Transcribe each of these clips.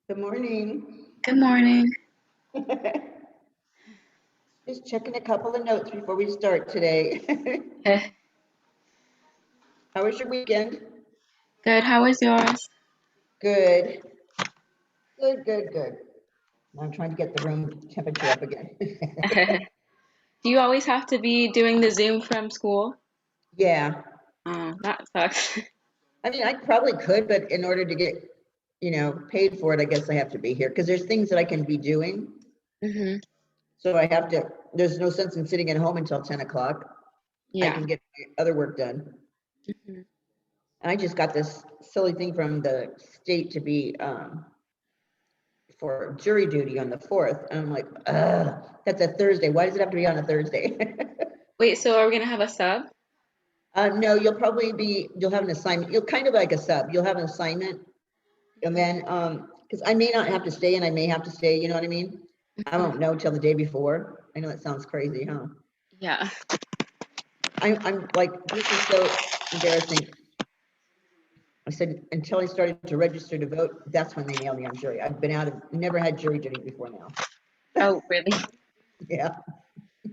Good morning. Good morning. Just checking a couple of notes before we start today. How was your weekend? Good. How was yours? Good. Good. I'm trying to get the room temperature up again. Do you always have to be doing the Zoom from school? Yeah. Oh, that sucks. I mean, I probably could, but in order to get, paid for it, I guess I have to be here because there's things that I can be doing. Mm-hmm. So there's no sense in sitting at home until 10 o'clock. Yeah. I can get my other work done. Mm-hmm. And I just got this silly thing from the state to be for jury duty on the 4th. And I'm like, that's a Thursday. Why does it have to be on a Thursday? Wait, so are we gonna have a sub? No, you'll have an assignment. You'll kind of like a sub. You'll have an assignment. And then, because I may not have to stay and I may have to stay, you know what I mean? I won't know till the day before. I know that sounds crazy, huh? Yeah. I'm like, this is so embarrassing. I said, until I started to register to vote, that's when they nailed me on jury. Never had jury duty before now. Oh, really? Yeah.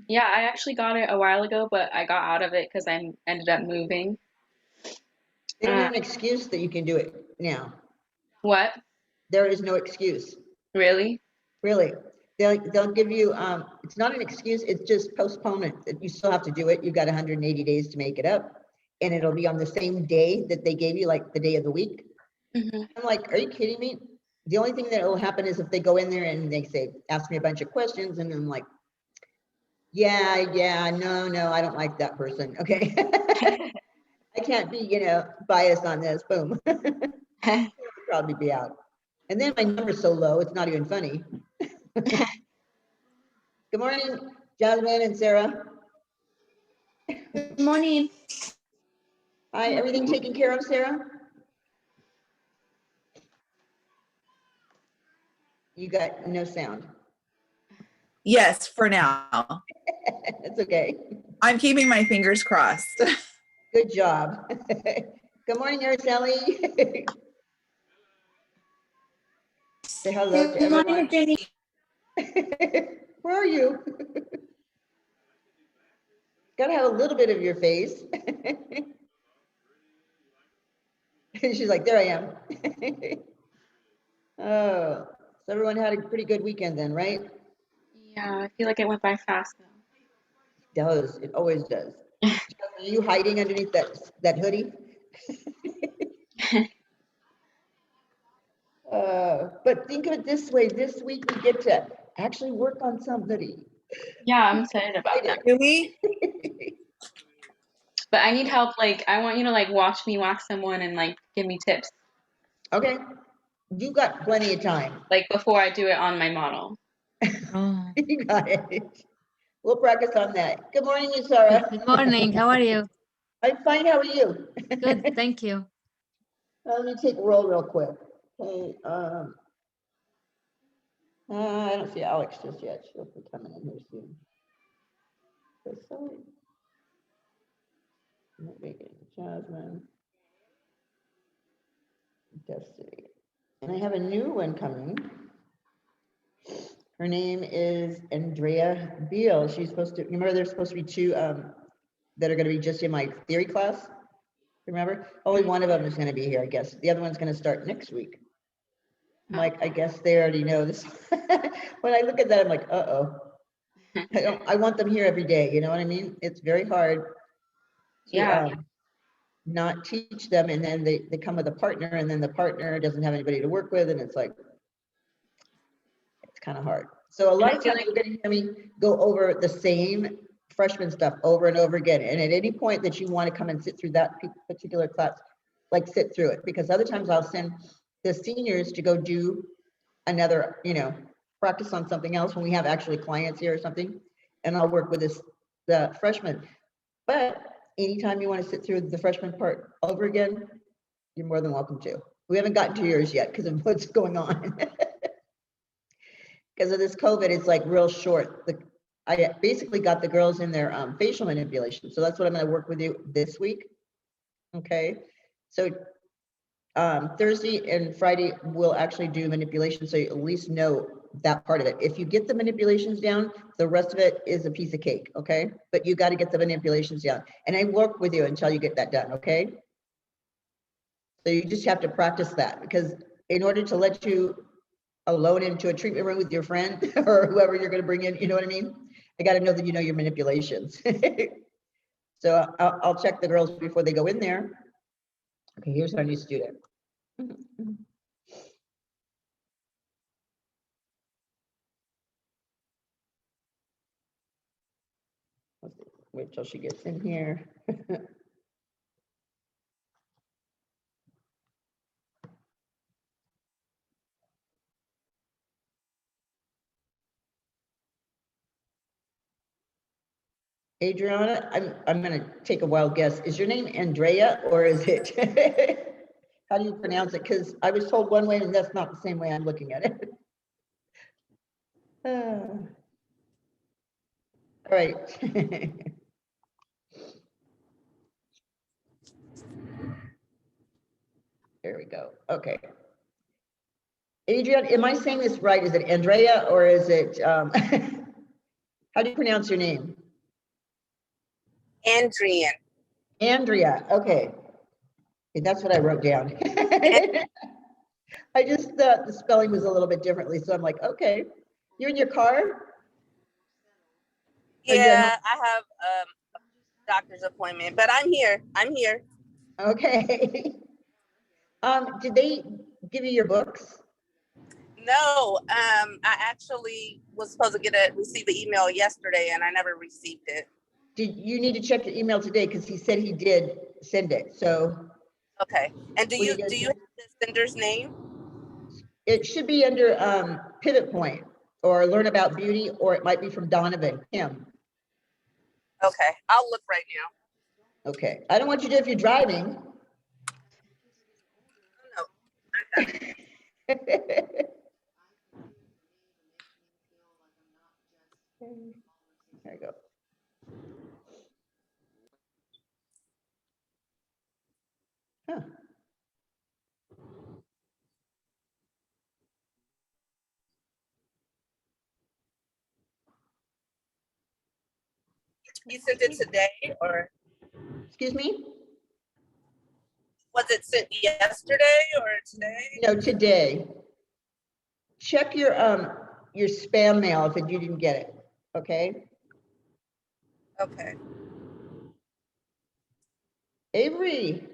Yeah, I actually got it a while ago, but I got out of it because I ended up moving. They don't have an excuse that you can do it now. What? There is no excuse. Really? Really. They'll give you, it's not an excuse, it's just postponement. You still have to do it. You've got 180 days to make it up. And it'll be on the same day that they gave you, like the day of the week. Mm-hmm. I'm like, are you kidding me? The only thing that will happen is if they go in there and they say, ask me a bunch of questions, and I'm like, yeah, no, I don't like that person. Okay. I can't be, biased on this. Boom. Probably be out. And then my number's so low, it's not even funny. Good morning, Jasmine and Sarah. Good morning. Hi, everything taken care of, Sarah? You got no sound. Yes, for now. It's okay. I'm keeping my fingers crossed. Good job. Good morning, Araceli. Say hello to everyone. Good morning, Jenny. Where are you? Gotta have a little bit of your face. She's like, there I am. Oh, so everyone had a pretty good weekend then, right? Yeah, I feel like it went by fast though. It always does. Are you hiding underneath that hoodie? But think of it this way, this week we get to actually work on somebody. Yeah, I'm excited about that. Really? But I need help. Like, I want you to like watch me wax someone and like give me tips. Okay, you got plenty of time. Like before I do it on my model. Oh. You got it. We'll practice on that. Good morning, Sarah. Good morning. How are you? I'm fine. How are you? Good, thank you. Let me take a roll real quick. Okay. I don't see Alex just yet. She'll be coming in here soon. Okay, so Megan, Jasmine, Destiny, and I have a new one coming. Her name is Andrea Beal. She's supposed to. Remember, there's supposed to be two that are going to be just in my theory class. Remember, only one of them is going to be here, I guess. The other one's going to start next week. I'm like, I guess they already know this. When I look at that, I'm like, uh-oh. I want them here every day. You know what I mean? It's very hard to not teach them, and then they come with a partner, and then the partner doesn't have anybody to work with, and it's like, it's kind of hard. So a lot of times you're going to hear me go over the same freshman stuff over and over again. And at any point that you want to come and sit through that particular class, like sit through it, because other times I'll send the seniors to go do another, practice on something else when we have actually clients here or something, and I'll work with the freshmen. But anytime you want to sit through the freshman part over again, you're more than welcome to. We haven't gotten to yours yet because of what's going on. Because of this COVID, it's like real short. I basically got the girls in their facial manipulation. So that's what I'm going to work with you this week. Okay. So Thursday and Friday we'll actually do manipulation, so you at least know that part of it. If you get the manipulations down, the rest of it is a piece of cake, okay? But you got to get the manipulations down. And I work with you until you get that done, okay? So you just have to practice that, because in order to let you alone into a treatment room with your friend or whoever you're going to bring in, you know what I mean? I got to know that you know your manipulations. So I'll check the girls before they go in there. Okay, here's our new student. Wait till she gets in here. Adriana, I'm gonna take a wild guess. Is your name Andrea or is it, how do you pronounce it? Because I was told one way and that's not the same way I'm looking at it. All right. There we go. Okay. Adrian, am I saying this right? Is it Andrea or is it, how do you pronounce your name? Andrian. Andrea, okay. Okay, that's what I wrote down. I just thought the spelling was a little bit differently, so I'm like, okay. You in your car? Are you at Yeah, I have a doctor's appointment, but I'm here. I'm here. home? Okay. Did they give you your books? No, I actually was supposed to receive an email yesterday, and I never received it. Did you need to check your email today? Because he said he did send it. So Okay. And do Will you you guys do you do- have the sender's name? it should be under Pivot Point or Learn About Beauty, or it might be from Donovan, Kim. Okay, I'll look right now. Okay. I don't want you to if you're driving. No. There you go. Huh. You sent it today, or Excuse me? was it sent yesterday or today? No, today. Check your spam mail if you didn't get it. Okay. Okay. Avery,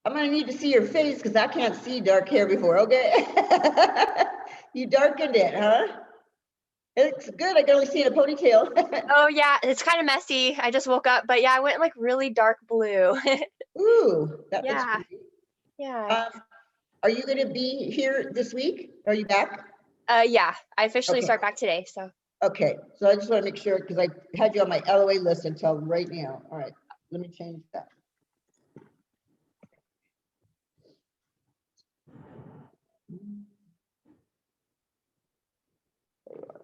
I'm gonna need to see your face because I can't see dark hair before, okay? You darkened it, huh? It looks good. I can only see in a ponytail. Oh yeah, it's kind of messy. I just woke up, but yeah, I went like really dark blue. Ooh, that looks Yeah. pretty. Yeah. Are you gonna be here this week? Are you back? Yeah, I officially Okay. start back today, so. Okay, so I just want to make sure because I had you on my LOA list until right now. All right, let me change that. There you are.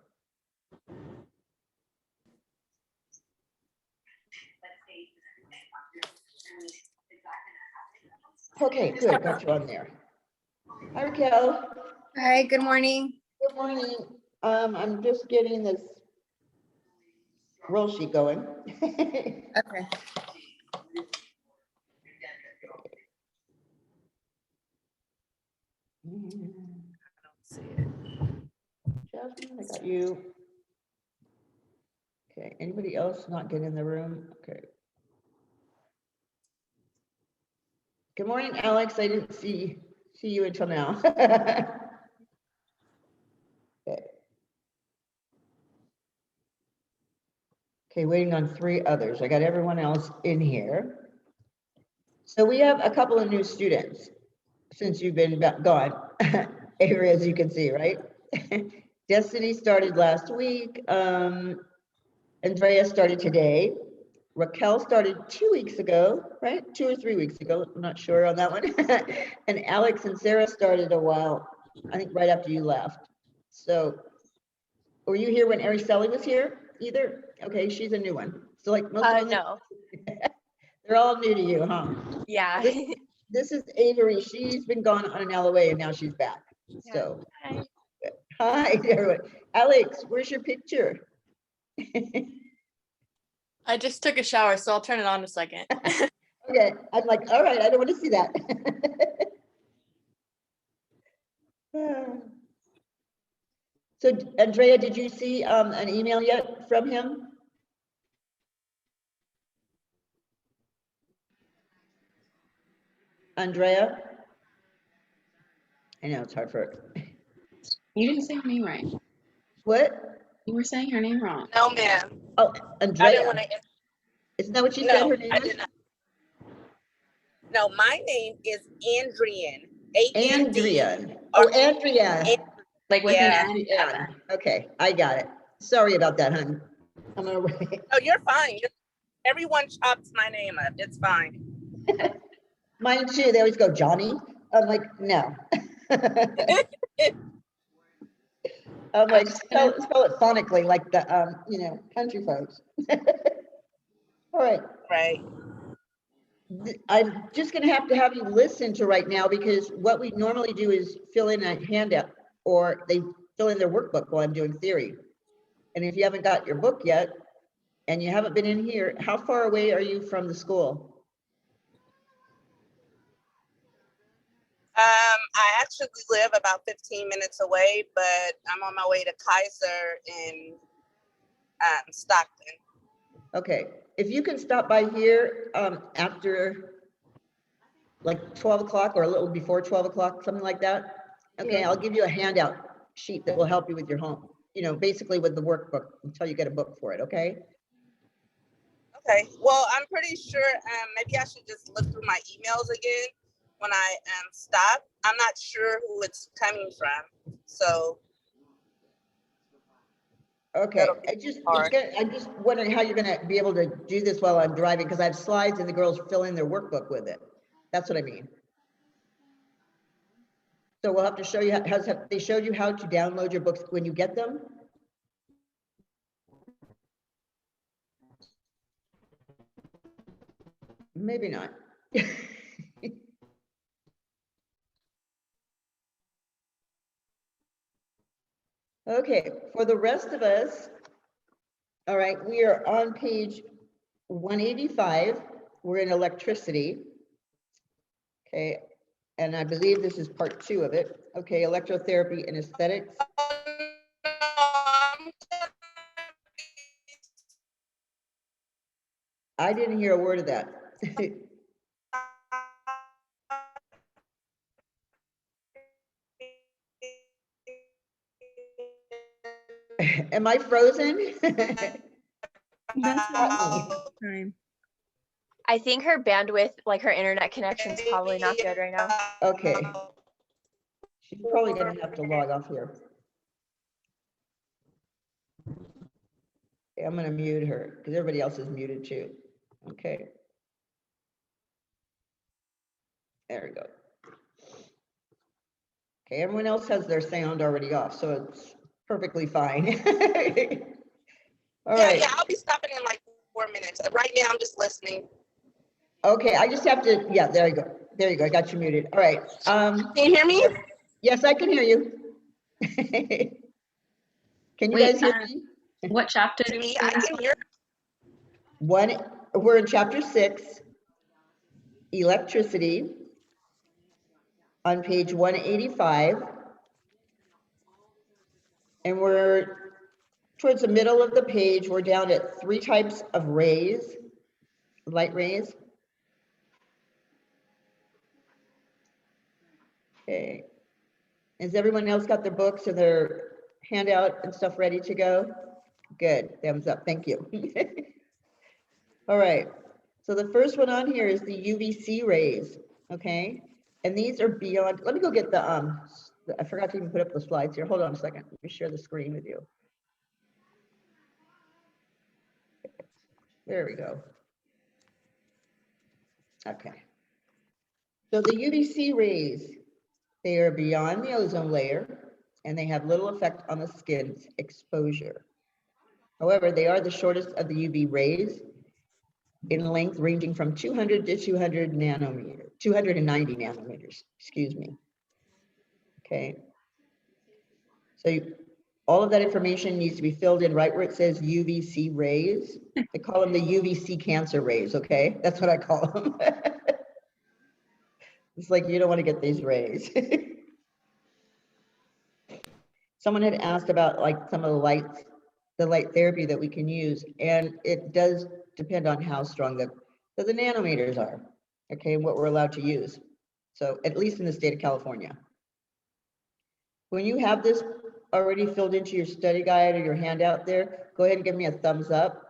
Okay, good, got you on there. Hi, Raquel. Hi, good morning. Good morning. I'm just getting this roll sheet going. Okay. Jasmine, I got you. Okay, anybody else not get in the room? Okay. Good morning, Alex. I didn't see you until now. Okay. Okay, waiting on 3 others. I got everyone else in here. So we have a couple of new students since you've been gone, Avery, as you can see, right? Destiny started last week. Andrea started today. Raquel started 2 weeks ago, right? 2 or 3 weeks ago. I'm not sure on that one. And Alex and Sarah started a while, I think right after you left. So were you here when Araceli was here either? Okay, she's a new one. So like most of them, No. they're all new to you, huh? Yeah. This is Avery. She's been gone on an LOA and now she's back. So, Hi. hi, everyone. Alex, where's your picture? I just took a shower, so I'll turn it on in a second. Okay, I'm like, all right, I don't want to see that. So, Andrea, did you see an email yet from him? Andrea? I know it's hard for her. You didn't say her name right. What? You were saying her name wrong. No, ma'am. Oh, I didn't want Andrea. to. Isn't that what she said No, her name I was? did not. No, my name is Andrian. Andrian. Oh, Andrea. Like with Yeah. an N. Andrian. Okay, I got it. Sorry about that, hon. I'm gonna write. Oh, you're fine. Everyone chops my name up. It's fine. Mine too. They always go, Johnny. I'm like, no. I'm like, spell it phonically, like the country folks. All right. Right. I'm just gonna have you listen to right now, because what we normally do is fill in a handout, or they fill in their workbook while I'm doing theory. And if you haven't got your book yet, and you haven't been in here, how far away are you from the school? I actually live about 15 minutes away, but I'm on my way to Kaiser in Stockton. Okay, if you can stop by here after like 12 o'clock or a little before 12 o'clock, something like that. Okay, I'll give you a handout sheet that will help you with your home, basically with the workbook until you get a book for it, okay? Okay, well, I'm pretty sure maybe I should just look through my emails again when I stop. I'm not sure who it's coming from, so. Okay, I'm just wondering how you're gonna be able to do this while I'm driving, because I have slides and the girls fill in their workbook with it. That's what I mean. So we'll have to show you, have they showed you how to download your books when you get them? Maybe not. Okay, for the rest of us, all right, we are on page 185. We're in electricity. Okay, and I believe this is part 2 of it. Okay, electrotherapy and aesthetics. I didn't hear a word of that. Am I frozen? I think her bandwidth, like her internet connection's probably not good right now. Okay. She's probably gonna have to log off here. Okay, I'm gonna mute her because everybody else is muted too. Okay. There we go. Okay, everyone else has their sound already off, so it's perfectly fine. All right. Yeah, I'll be stopping in like 4 minutes. Right now, I'm just listening. Okay, I just have to, yeah, there you go. There you go, I got you muted. All right. Can you hear me? Yes, I can hear you. Can you guys hear me? What chapter? Me, I can hear. We're in chapter 6, electricity, on page 185. And we're towards the middle of the page. We're down at 3 types of rays, light rays. Okay. Has everyone else got their books and their handout and stuff ready to go? Good, thumbs up, thank you. All right, so the first one on here is the UVC rays, okay? And these are beyond, let me go get the, I forgot to even put up the slides here. Hold on a second, let me share the screen with you. There we go. Okay. So the UVC rays, they are beyond the ozone layer and they have little effect on the skin's exposure. However, they are the shortest of the UV rays in length ranging from 200 to 200 nanometers. 290 nanometers, excuse me. Okay. So all of that information needs to be filled in right where it says UVC rays. I call them the UVC Cancer Rays, okay? That's what I call them. It's like, you don't want to get these rays. Someone had asked about like some of the light therapy that we can use, and it does depend on how strong the nanometers are, okay, and what we're allowed to use. So at least in the state of California. When you have this already filled into your study guide or your handout there, go ahead and give me a thumbs up.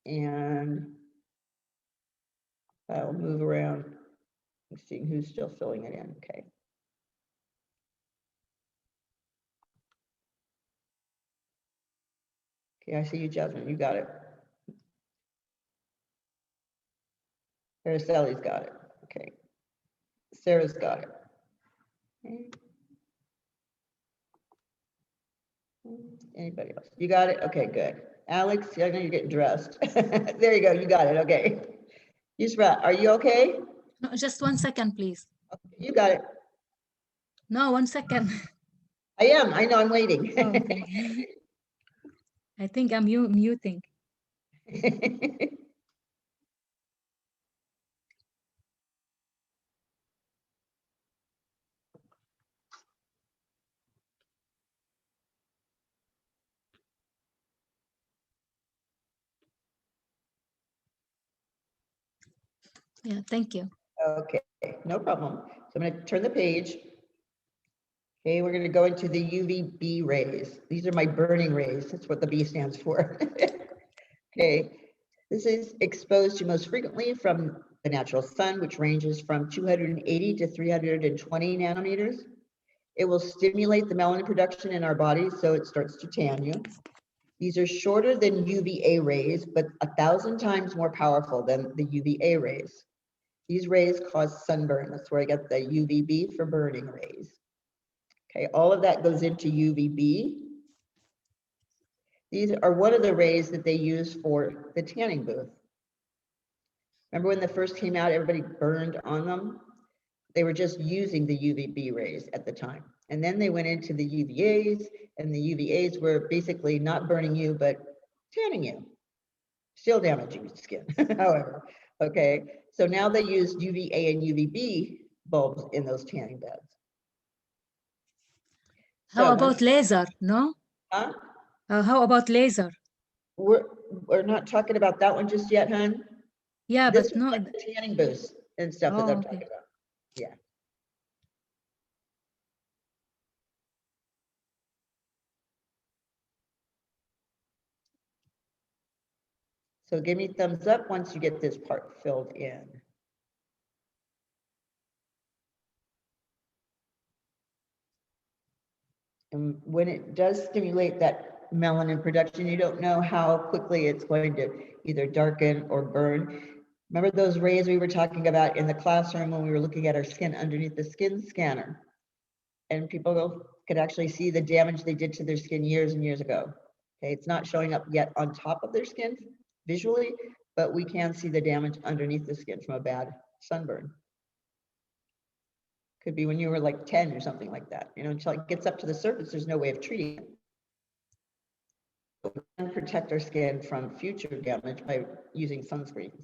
And I'll move around and see who's still filling it in, okay. Okay, I see you, Jasmine, you got it. Aracelli's got it, okay. Sarah's got it. Okay. Anybody else? You got it? Okay, good. Alex, I know you're getting dressed. There you go, you got it, okay. Yusra, are you okay? No, just 1 second, please. You got it. No, 1 second. I am, I know, I'm waiting. Oh, okay. I think I'm muting. Yeah, thank you. Okay, no problem. So I'm gonna turn the page. Okay, we're gonna go into the UVB rays. These are my burning rays. That's what the B stands for. Okay, this is exposed to most frequently from the natural sun, which ranges from 280 to 320 nanometers. It will stimulate the melanin production in our bodies, so it starts to tan you. These are shorter than UVA rays, but 1,000 times more powerful than the UVA rays. These rays cause sunburn. That's where I get the UVB for burning rays. Okay, all of that goes into UVB. These are one of the rays that they use for the tanning booth. Remember when they first came out, everybody burned on them? They were just using the UVB rays at the time. And then they went into the UVAs, and the UVAs were basically not burning you, but tanning you. Still damaging your skin, however. Okay, so now they use UVA and UVB bulbs in those tanning beds. How So about laser? No? huh? How about laser? We're not talking about that one just yet, hon. Yeah, This but is no. like the tanning booths and stuff that Oh, I'm okay. talking about. Yeah. So give me thumbs up once you get this part filled in. And when it does stimulate that melanin production, you don't know how quickly it's going to either darken or burn. Remember those rays we were talking about in the classroom when we were looking at our skin underneath the skin scanner? And people could actually see the damage they did to their skin years and years ago. Okay, it's not showing up yet on top of their skin visually, but we can see the damage underneath the skin from a bad sunburn. Could be when you were like 10 or something like that. You know, until it gets up to the surface, there's no way of treating it. But we can protect our skin from future damage by using sunscreens.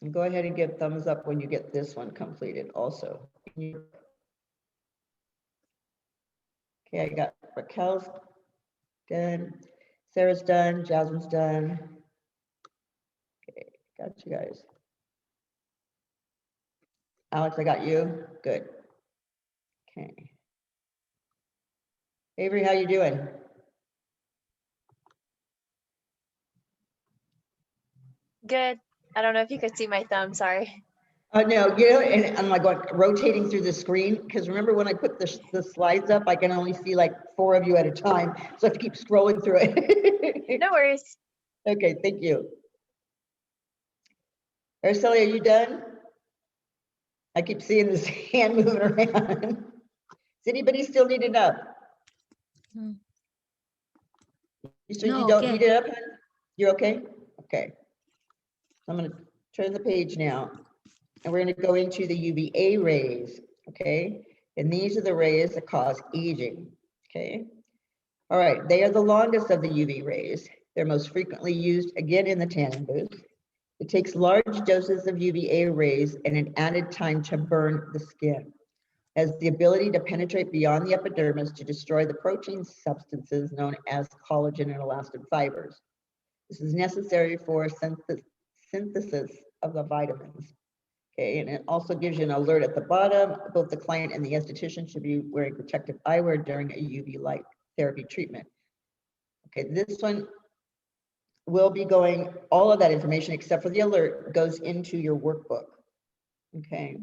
And go ahead and give thumbs up when you get this one completed also. Okay, I got Raquel's done, Sarah's done, Jasmine's done. Okay, got you guys. Alex, I got you. Good. Okay. Avery, how you doing? Good. I don't know if you could see my thumb, sorry. No, you know, and I'm like going, rotating through the screen, because remember when I put the slides up, I can only see like 4 of you at a time, so I have to keep scrolling through it. No worries. Okay, thank you. Araceli, are you done? I keep seeing this hand moving around. Does anybody still need it up? Hmm. So you No, don't okay. heat it up, hon? You're okay? Okay. I'm gonna turn the page now, and we're gonna go into the UVA rays, okay? And these are the rays that cause aging, okay? All right, they are the longest of the UV rays. They're most frequently used, again, in the tanning booth. It takes large doses of UVA rays and an added time to burn the skin. It has the ability to penetrate beyond the epidermis to destroy the protein substances known as collagen and elastin fibers. This is necessary for synthesis of the vitamins. Okay, and it also gives you an alert at the bottom. Both the client and the esthetician should be wearing protective eyewear during a UV light therapy treatment. Okay, this one will be going, all of that information except for the alert goes into your workbook. Okay.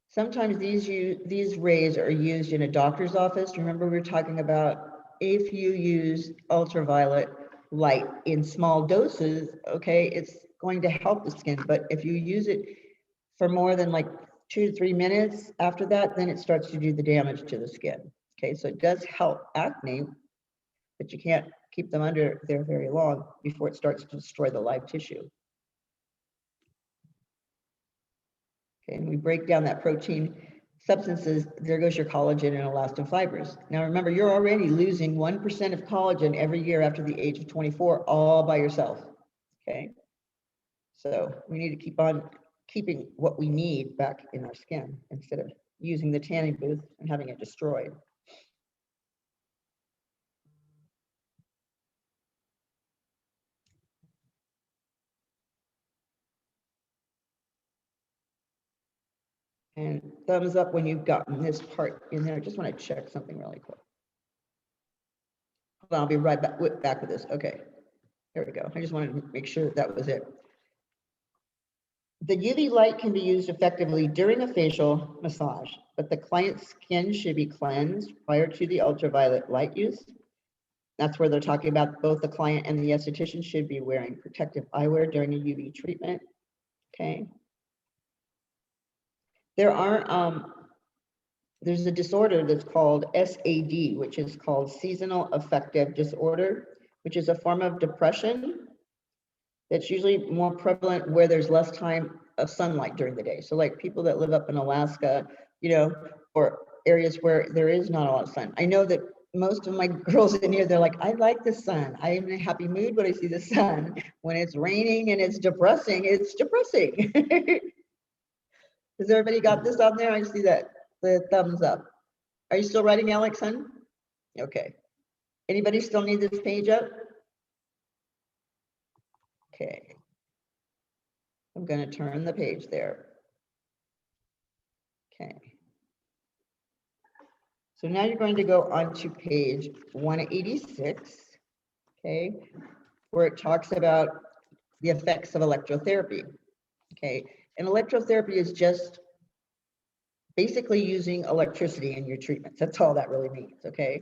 Sometimes these rays are used in a doctor's office. Remember, we were talking about if you use ultraviolet light in small doses, okay, it's going to help the skin. But if you use it for more than like 2 to 3 minutes after that, then it starts to do the damage to the skin. Okay, so it does help acne, but you can't keep them under there very long before it starts to destroy the live tissue. Okay, and we break down that protein substances. There goes your collagen and elastin fibers. Now remember, you're already losing 1% of collagen every year after the age of 24 all by yourself. Okay, so we need to keep on keeping what we need back in our skin instead of using the tanning booth and having it destroyed. And thumbs up when you've gotten this part in there. I just want to check something really quick. Hold on, I'll be right back with this. Okay, there we go. I just wanted to make sure that was it. The UV light can be used effectively during a facial massage, but the client's skin should be cleansed prior to the ultraviolet light use. That's where they're talking about both the client and the esthetician should be wearing protective eyewear during a UV treatment. Okay. There's a disorder that's called SAD, which is called seasonal affective disorder, which is a form of depression that's usually more prevalent where there's less time of sunlight during the day. So like people that live up in Alaska, you know, or areas where there is not a lot of sun. I know that most of my girls in here, they're like, I like the sun. I am in a happy mood when I see the sun. When it's raining and it's depressing, it's depressing. Has everybody got this on there? I see that, the thumbs up. Are you still writing, Alex, hun? Okay. Anybody still need this page up? Okay. I'm going to turn the page there. Okay. So now you're going to go on to page 186, okay, where it talks about the effects of electrotherapy. Okay, and electrotherapy is just basically using electricity in your treatments. That's all that really means, okay?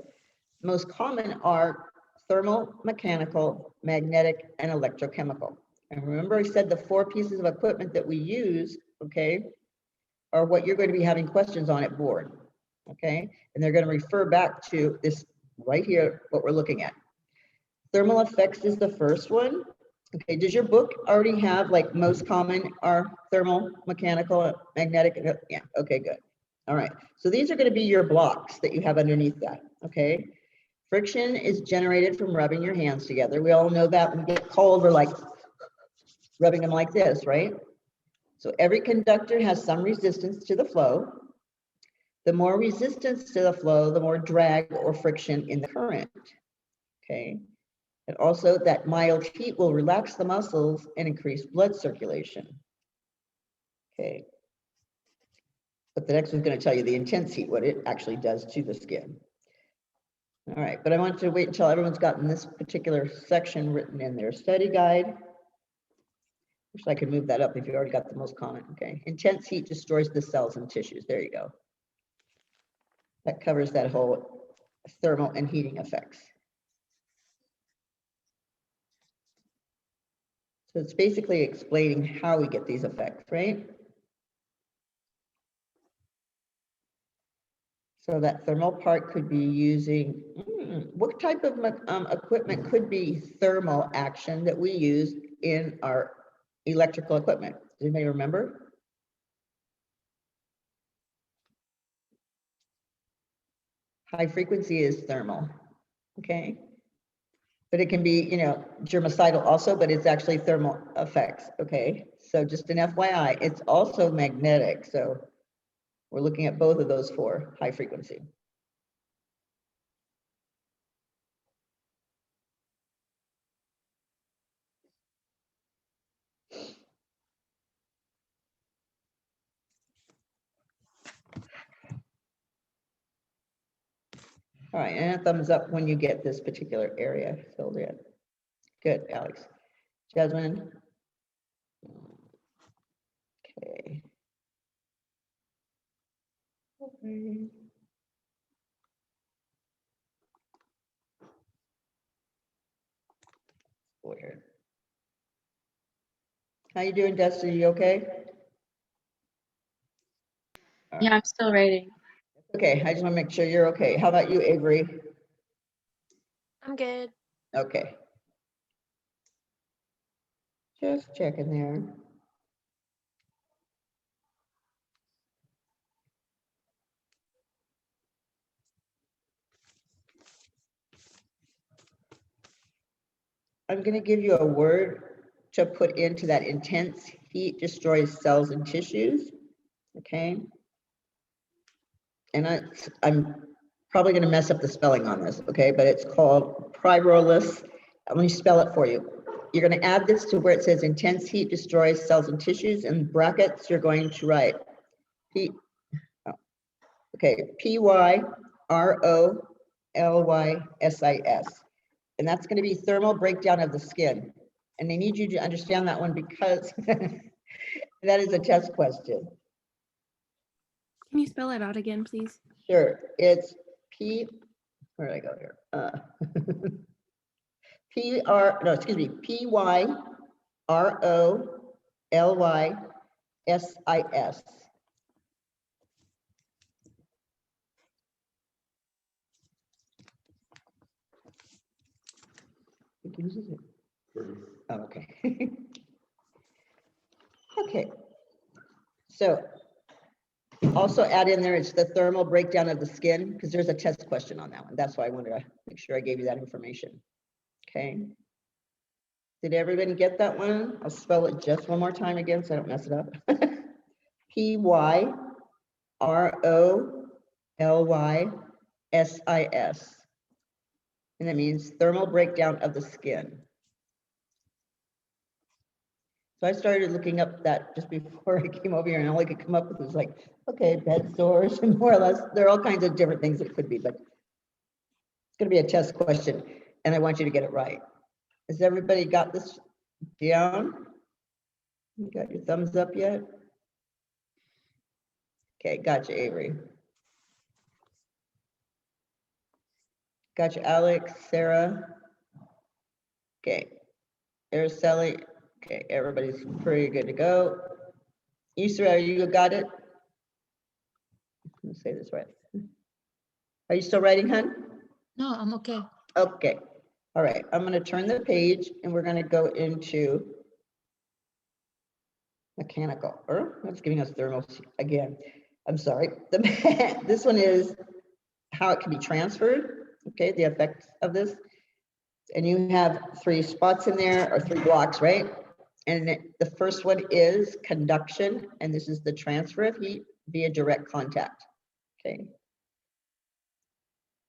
Most common are thermal, mechanical, magnetic, and electrochemical. And remember I said the 4 pieces of equipment that we use, okay, are what you're going to be having questions on at board, okay? And they're going to refer back to this right here, what we're looking at. Thermal effects is the first one. Okay, does your book already have like most common are thermal, mechanical, magnetic? Yeah, okay, good. All right, so these are going to be your blocks that you have underneath that, okay? Friction is generated from rubbing your hands together. We all know that when we get cold, we're like rubbing them like this, right? So every conductor has some resistance to the flow. The more resistance to the flow, the more drag or friction in the current, okay? And also that mild heat will relax the muscles and increase blood circulation. Okay. But the next one's going to tell you the intense heat, what it actually does to the skin. All right, but I want to wait until everyone's gotten this particular section written in their study guide. Wish I could move that up if you already got the most common. Okay. Intense heat destroys the cells and tissues. There you go. That covers that whole thermal and heating effects. So it's basically explaining how we get these effects, right? So that thermal part could be using, what type of equipment could be thermal action that we use in our electrical equipment? Does anybody remember? High frequency is thermal, okay? But it can be, germicidal also, but it's actually thermal effects, okay? So just an FYI, it's also magnetic. So we're looking at both of those for high frequency. All right, and a thumbs up when you get this particular area filled in. Good, Alex. Jasmine? Okay. Okay. Weird. How you doing, Destiny? You okay? Yeah, I'm still writing. Okay, I just want to make sure you're okay. How about you, Avery? I'm good. Okay. Just checking there. I'm going to give you a word to put into that. Intense heat destroys cells and tissues. Okay. And I'm probably going to mess up the spelling on this. Okay. But it's called pyrolysis. Let me spell it for you. You're going to add this to where it says intense heat destroys cells and tissues. In brackets, you're going to write PYROLYSIS. And that's going to be thermal breakdown of the skin. And I need you to understand that one because that is a test question. Can you spell it out again, please? Sure. It's where did I go here? PYROLYSIS. It uses it. Oh, okay. Okay. So also add in there, it's the thermal breakdown of the skin, because there's a test question on that one. That's why I wanted to make sure I gave you that information. Okay. Did everybody get that one? I'll spell it just one more time again so I don't mess it up. PYROLYSIS. And that means thermal breakdown of the skin. So I started looking up that just before I came over here, and all I could come up with was like, okay, bed sores, and more or less, there are all kinds of different things it could be, but it's going to be a test question, and I want you to get it right. Has everybody got this down? You got your thumbs up yet? Okay, gotcha, Avery. Gotcha, Alex, Sarah. Okay, Araceli. Okay, everybody's pretty good to go. Isra, you got it? Let me say this right. Are you still writing, hun? No, I'm okay. Okay. All right. I'm going to turn the page and we're going to go into mechanical. That's giving us thermal again. I'm sorry. This one is how it can be transferred. Okay. The effects of this. And you have 3 spots in there, or 3 blocks, right? And the first one is conduction. And this is the transfer of heat via direct contact. Okay.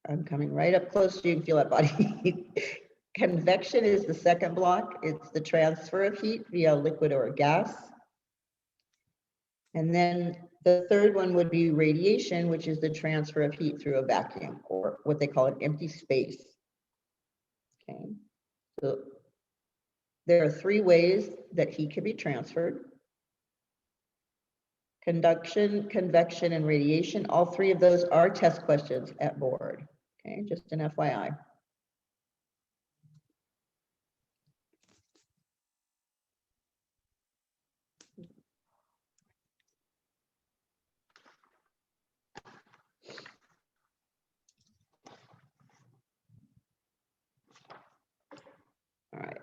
I'm coming right up close so you can feel that body. Convection is the second block. It's the transfer of heat via liquid or gas. And then the third one would be radiation, which is the transfer of heat through a vacuum, or what they call an empty space. Okay. So there are 3 ways that heat can be transferred: conduction, convection, and radiation. All 3 of those are test questions at board. Okay, just an FYI.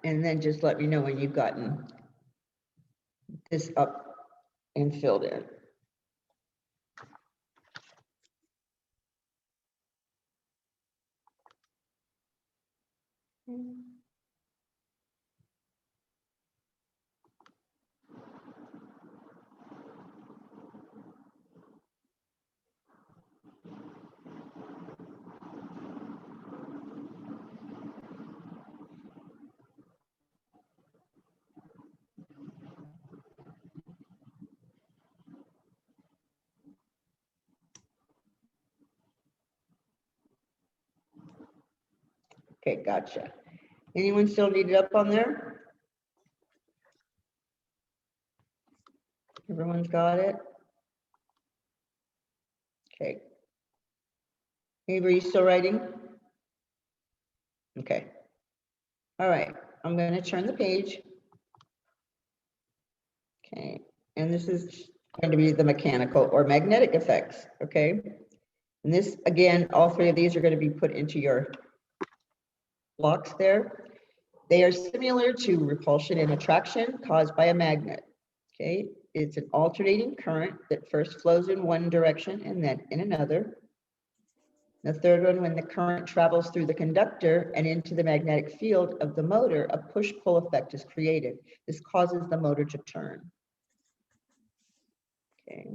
And then just let me know when you've gotten this up and filled in. Okay, gotcha. Anyone still need it up on there? Everyone's got it? Okay. Amy, you still writing? Okay. All right, I'm going to turn the page. Okay, and this is going to be the mechanical or magnetic effects, okay? And this, again, all three of these are going to be put into your blocks there. They are similar to repulsion and attraction caused by a magnet, okay? It's an alternating current that first flows in one direction and then in another. The third one, when the current travels through the conductor and into the magnetic field of the motor, a push-pull effect is created. This causes the motor to turn. Okay.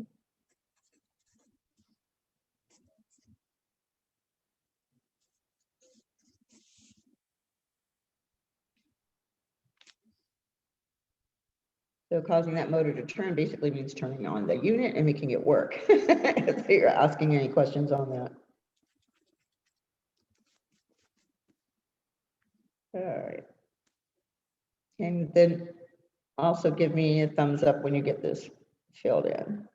So causing that motor to turn basically means turning on the unit and making it work. If you're asking any questions on that. All right. And then also give me a thumbs up when you get this filled in.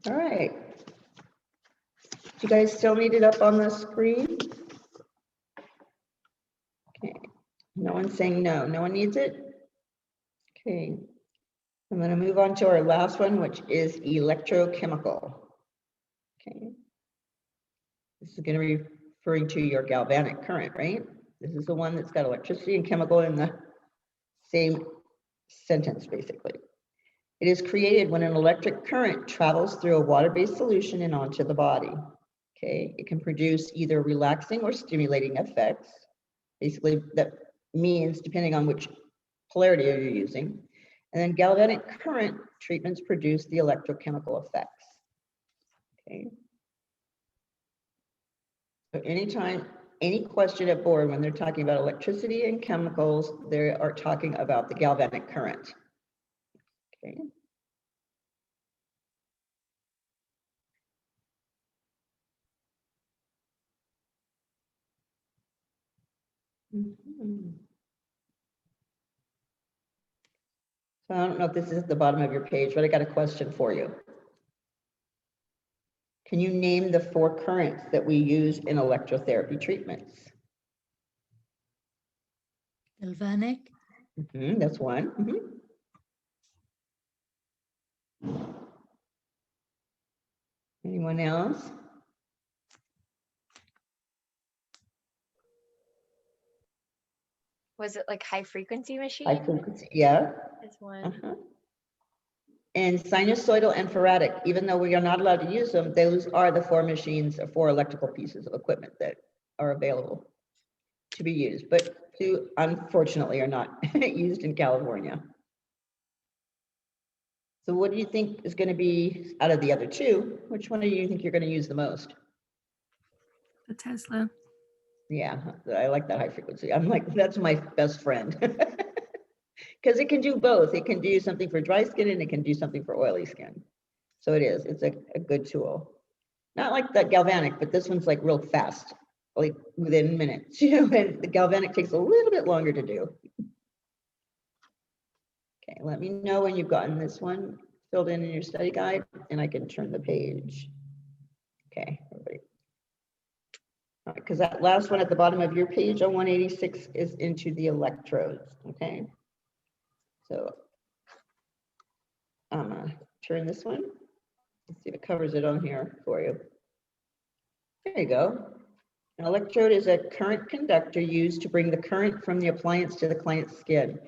All right. Do you guys still need it up on the screen? Okay. No one's saying no. No one needs it? Okay. I'm going to move on to our last one, which is electrochemical. Okay. This is going to be referring to your galvanic current, right? This is the one that's got electricity and chemical in the same sentence, basically. It is created when an electric current travels through a water-based solution and onto the body. Okay, it can produce either relaxing or stimulating effects. Basically, that means depending on which polarity you're using. And then galvanic current treatments produce the electrochemical effects. Okay. So anytime, any question at board when they're talking about electricity and chemicals, they are talking about the galvanic current. Okay. So I don't know if this is at the bottom of your page, but I got a question for you. Can you name the 4 currents that we use in electrotherapy treatments? Galvanic, That's one. Anyone else? Was it like high frequency machine? High frequency, yeah. Is one. And sinusoidal and faradic, even though we are not allowed to use them, those are the 4 machines or 4 electrical pieces of equipment that are available to be used, but who unfortunately are not used in California. So what do you think is going to be out of the other two? Which one do you think you're going to use the most? The Tesla. Yeah, I like that high frequency. I'm like, that's my best friend. Because it can do both. It can do something for dry skin and it can do something for oily skin. So it is, it's a good tool. Not like the galvanic, but this one's like real fast, like within minutes, you know, and the galvanic takes a little bit longer to do. Okay, let me know when you've gotten this one filled in your study guide and I can turn the page. Okay, everybody. All right, because that last one at the bottom of your page on 186 is into the electrodes, okay? So I'm gonna turn this one. Let's see if it covers it on here for you. There you go. An electrode is a current conductor used to bring the current from the appliance to the client's skin.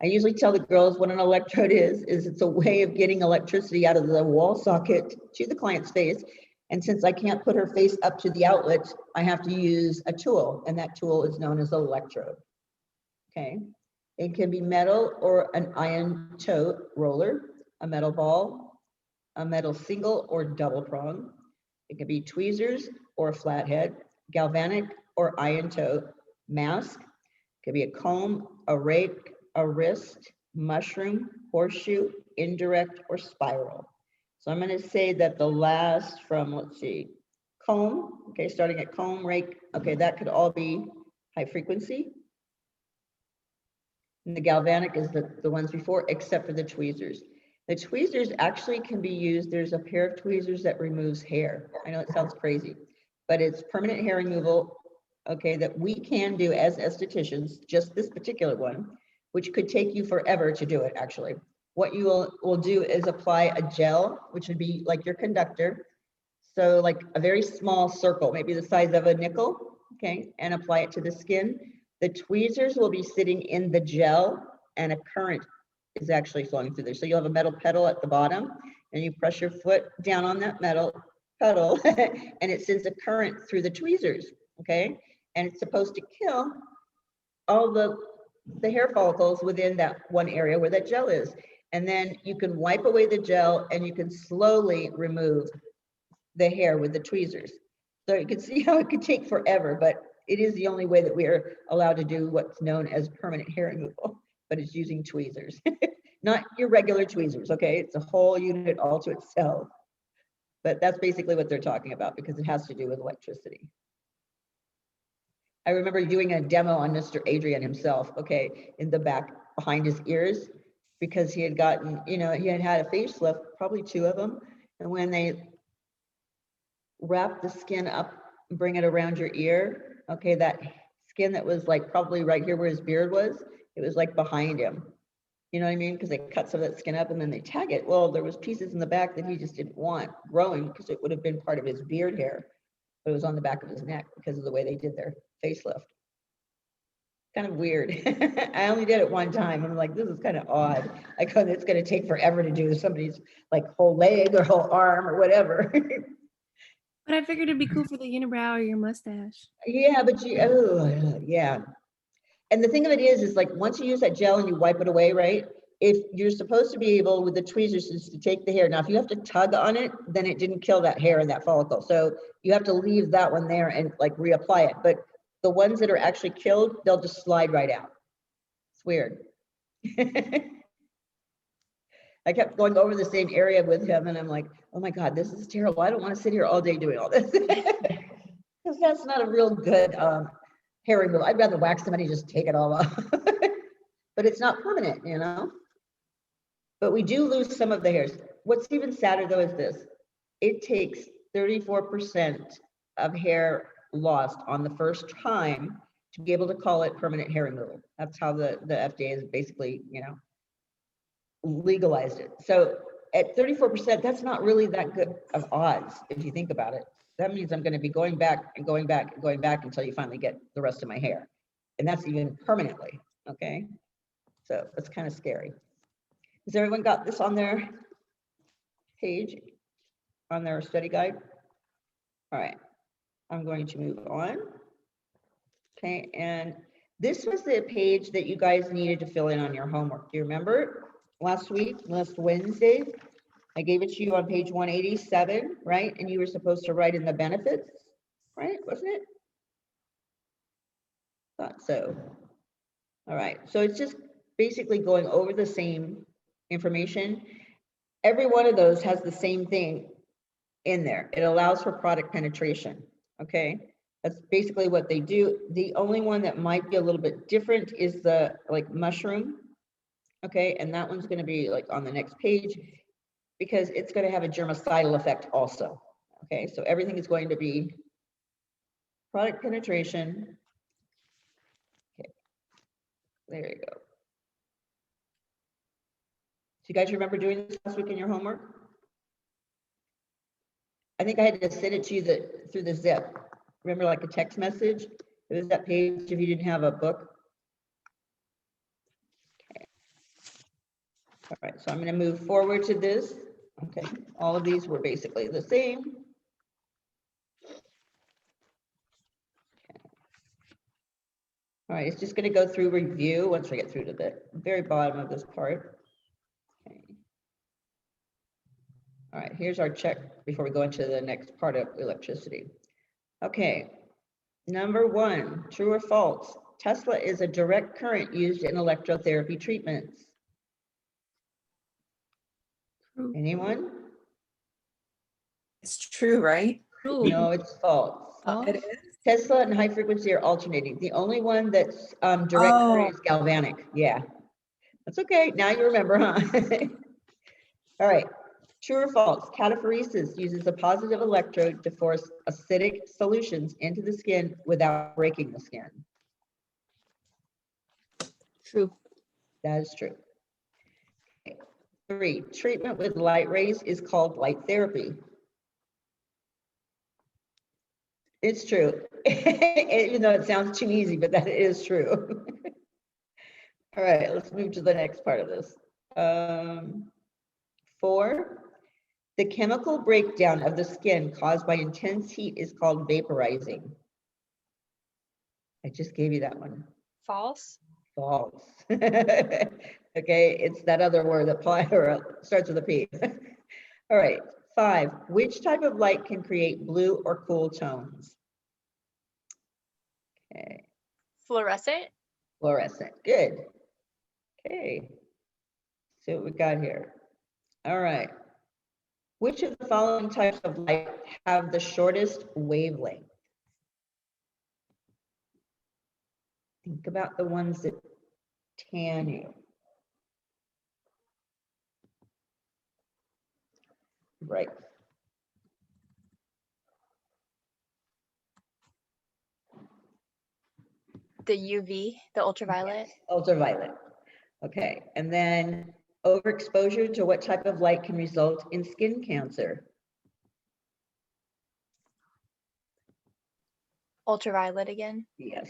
I usually tell the girls what an electrode is it's a way of getting electricity out of the wall socket to the client's face. And since I can't put her face up to the outlet, I have to use a tool, and that tool is known as an electrode. Okay. It can be metal or an iron toe roller, a metal ball, a metal single or double prong. It can be tweezers or a flathead, galvanic or iron toe, mask. It could be a comb, a rake, a wrist, mushroom, horseshoe, indirect, or spiral. So I'm going to say that the last from, let's see, comb, okay, starting at comb, rake, okay, that could all be high frequency. And the galvanic is the ones before, except for the tweezers. The tweezers actually can be used. There's a pair of tweezers that removes hair. I know it sounds crazy, but it's permanent hair removal, okay, that we can do as estheticians, just this particular one, which could take you forever to do it, actually. What you will do is apply a gel, which would be like your conductor. So like a very small circle, maybe the size of a nickel, okay, and apply it to the skin. The tweezers will be sitting in the gel and a current is actually flowing through there. So you'll have a metal pedal at the bottom and you press your foot down on that metal pedal and it sends a current through the tweezers, okay? And it's supposed to kill all the hair follicles within that one area where that gel is. And then you can wipe away the gel and you can slowly remove the hair with the tweezers. So you can see how it could take forever, but it is the only way that we are allowed to do what's known as permanent hair removal, but it's using tweezers, not your regular tweezers, okay? It's a whole unit all to itself. But that's basically what they're talking about because it has to do with electricity. I remember doing a demo on Mr. Adrian himself, okay, in the back behind his ears, because he had gotten, you know, he had had a facelift, probably 2 of them. And when they wrap the skin up and bring it around your ear, okay, that skin that was like probably right here where his beard was, it was like behind him. You know what I mean? Because they cut some of that skin up and then they tag it. Well, there was pieces in the back that he just didn't want growing because it would have been part of his beard hair, but it was on the back of his neck because of the way they did their facelift. Kind of weird. I only did it one time. I'm like, this is kind of odd. I go, it's going to take forever to do somebody's like whole leg or whole arm or whatever. But I figured it'd be cool for the unibrow or your mustache. Yeah, but you, oh, yeah. And the thing of it is like once you use that gel and you wipe it away, right? If you're supposed to be able with the tweezers is to take the hair. Now, if you have to tug on it, then it didn't kill that hair in that follicle. So you have to leave that one there and like reapply it. But the ones that are actually killed, they'll just slide right out. It's weird. I kept going over the same area with him and I'm like, oh my God, this is terrible. I don't want to sit here all day doing all this. Because that's not a real good hair removal. I'd rather wax somebody just take it all off. But it's not permanent, you know? But we do lose some of the hairs. What's even sadder though is this. It takes 34% of hair lost on the first time to be able to call it permanent hair removal. That's how the FDA is basically, you know, legalized it. So at 34%, that's not really that good of odds if you think about it. That means I'm going to be going back and going back and going back until you finally get the rest of my hair. And that's even permanently, okay? So that's kind of scary. Has everyone got this on their page, on their study guide? All right, I'm going to move on. Okay, and this was the page that you guys needed to fill in on your homework. Do you remember? last Wednesday. I gave it to you on page 187, right? And you were supposed to write in the benefits, right? Wasn't it? Thought so. All right, so it's just basically going over the same information. Every one of those has the same thing in there. It allows for product penetration, okay? That's basically what they do. The only one that might be a little bit different is the like mushroom, okay? And that one's gonna be like on the next page because it's gonna have a germicidal effect also, okay? So everything is going to be product penetration. Okay, there you go. So you guys remember doing this last week in your homework? I think I had to send it to you through the zip. Remember, like a text message? It was that page if you didn't have a book. Okay. All right, so I'm going to move forward to this. Okay, all of these were basically the same. Okay. All right, it's just going to go through review once we get through to the very bottom of this part. Okay. All right, here's our check before we go into the next part of electricity. Okay, number 1, true or false? Tesla is a direct current used in electrotherapy treatments. True. Anyone? It's true, right? True. No, it's false. False. It is. Tesla and high frequency are alternating. The only one that's direct Oh. current is galvanic. Yeah, that's okay. Now you remember, huh? All right. True or false? Cataphoresis uses a positive electrode to force acidic solutions into the skin without breaking the skin. True. That is true. Okay. 3, treatment with light rays is called light therapy. It's true. Even though it sounds too easy, but that is true. All right, let's move to the next part of this. 4, the chemical breakdown of the skin caused by intense heat is called vaporizing. I just gave you that one. False. False. Okay, it's that other word that starts with a P. All right, 5, which type of light can create blue or cool tones? Okay, Fluorescent. fluorescent, good. Okay, see what we got here. All right, which of the following types of light have the shortest wavelength? Think about the ones that tan you. Right. The UV, the ultraviolet. Ultraviolet. Okay, and then overexposure to what type of light can result in skin cancer? Ultraviolet again. Yes.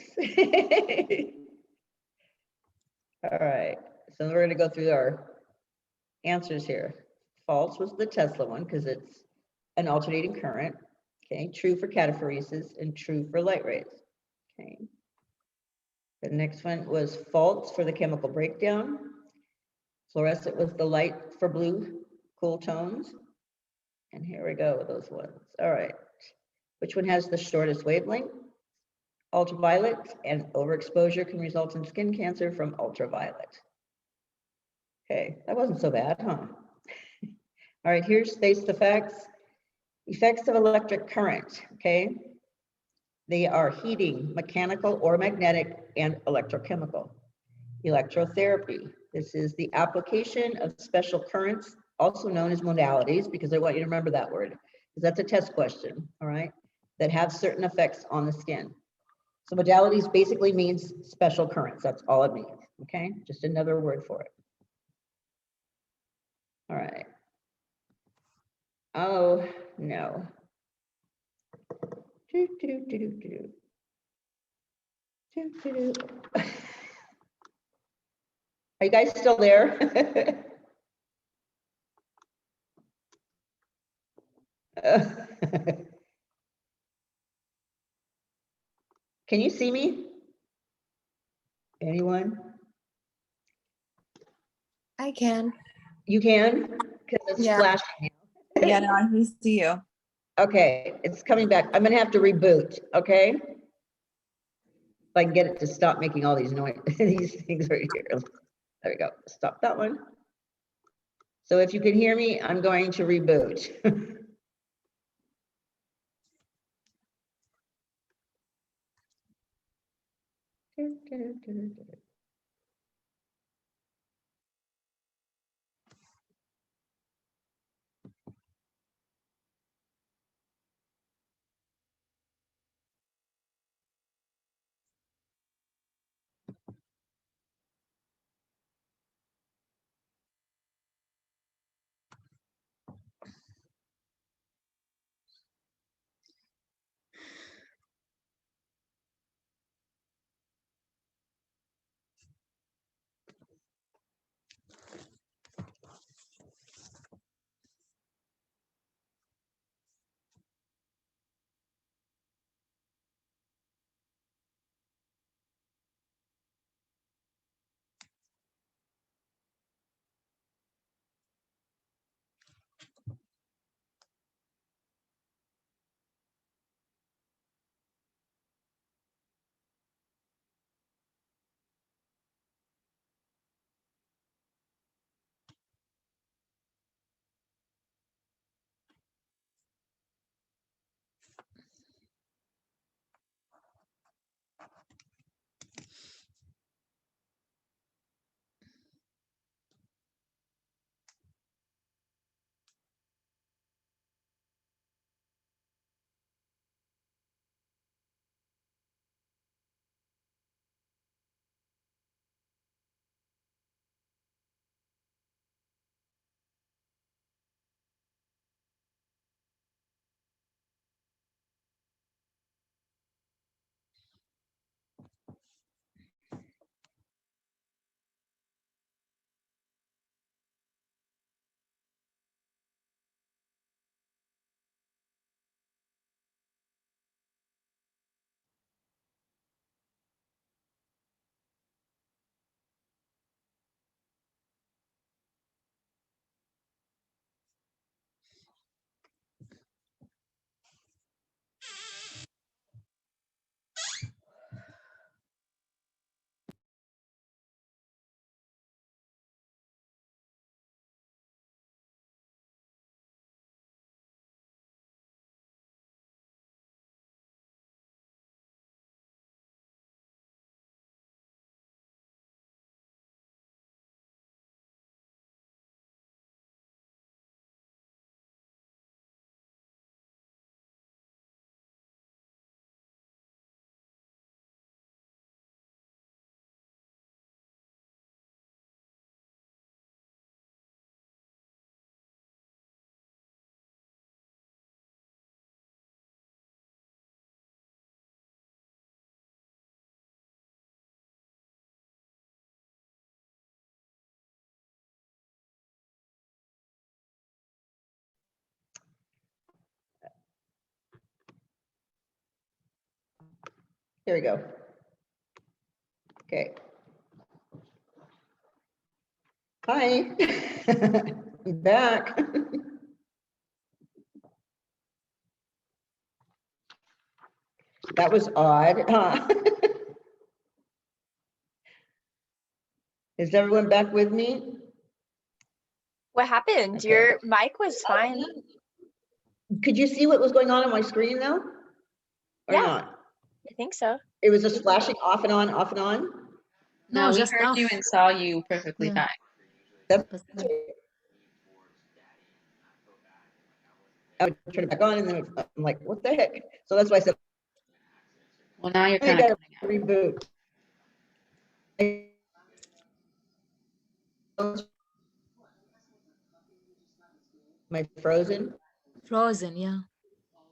All right, so we're gonna go through our answers here. False was the Tesla one because it's an alternating current. Okay, true for cataphoresis and true for light rays. Okay. The next one was false for the chemical breakdown. Fluorescent was the light for blue, cool tones. And here we go with those ones. All right. Which one has the shortest wavelength? Ultraviolet, and overexposure can result in skin cancer from ultraviolet. Okay, that wasn't so bad, huh? All right, here's face the facts. Effects of electric current, okay? They are heating, mechanical or magnetic, and electrochemical. Electrotherapy. This is the application of special currents, also known as modalities, because I want you to remember that word, because that's a test question, all right, that have certain effects on the skin. So modalities basically means special currents. That's all it means, okay? Just another word for it. All right. Oh, no. Are you guys still there? Can you see me? Anyone? I can. You can? Because it's Yeah. flashing. Yeah, no, I can see you. Okay, it's coming back. I'm gonna have to reboot, okay? If I can get it to stop making all these noise, these things right here. There we go. Stop that one. So if you can hear me, I'm going to reboot. Here we go. Okay. Hi. I'm back. That was odd, huh? Is everyone back with me? What happened? Okay. Your mic was fine. Could you see what was going on my screen now? Or Yeah. not? I think so. It was just flashing off and on, off and on. No, No, we just heard you off. and saw you perfectly Yeah. fine. That's I would turn it back on and then I'm like, what the heck? So that's why I said, Well, now you're I kind of gotta coming out. reboot. Am I frozen? Frozen, yeah.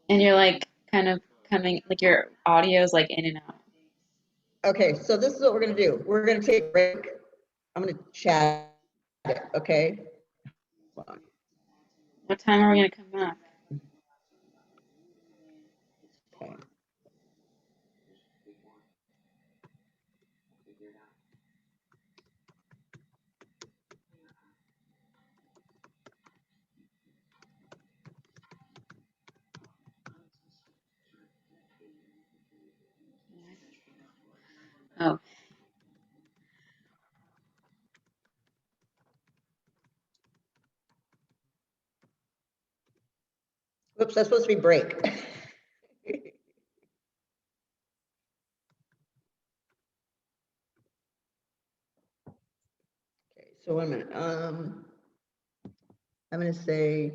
And you're like kind of coming, like your audio's like in and out. Okay, so this is what we're gonna do. We're gonna take a break. I'm gonna chat it, okay? Hold on. What time are we gonna come back? Okay. Oops, that's supposed to be break. Okay, so wait a minute. I'm gonna say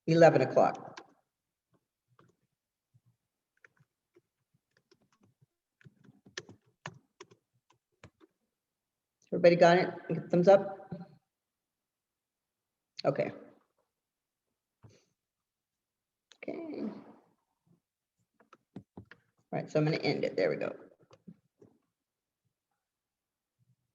11 o'clock. Everybody got it? Thumbs up? Okay. Okay. All right, so I'm gonna end it. There we go.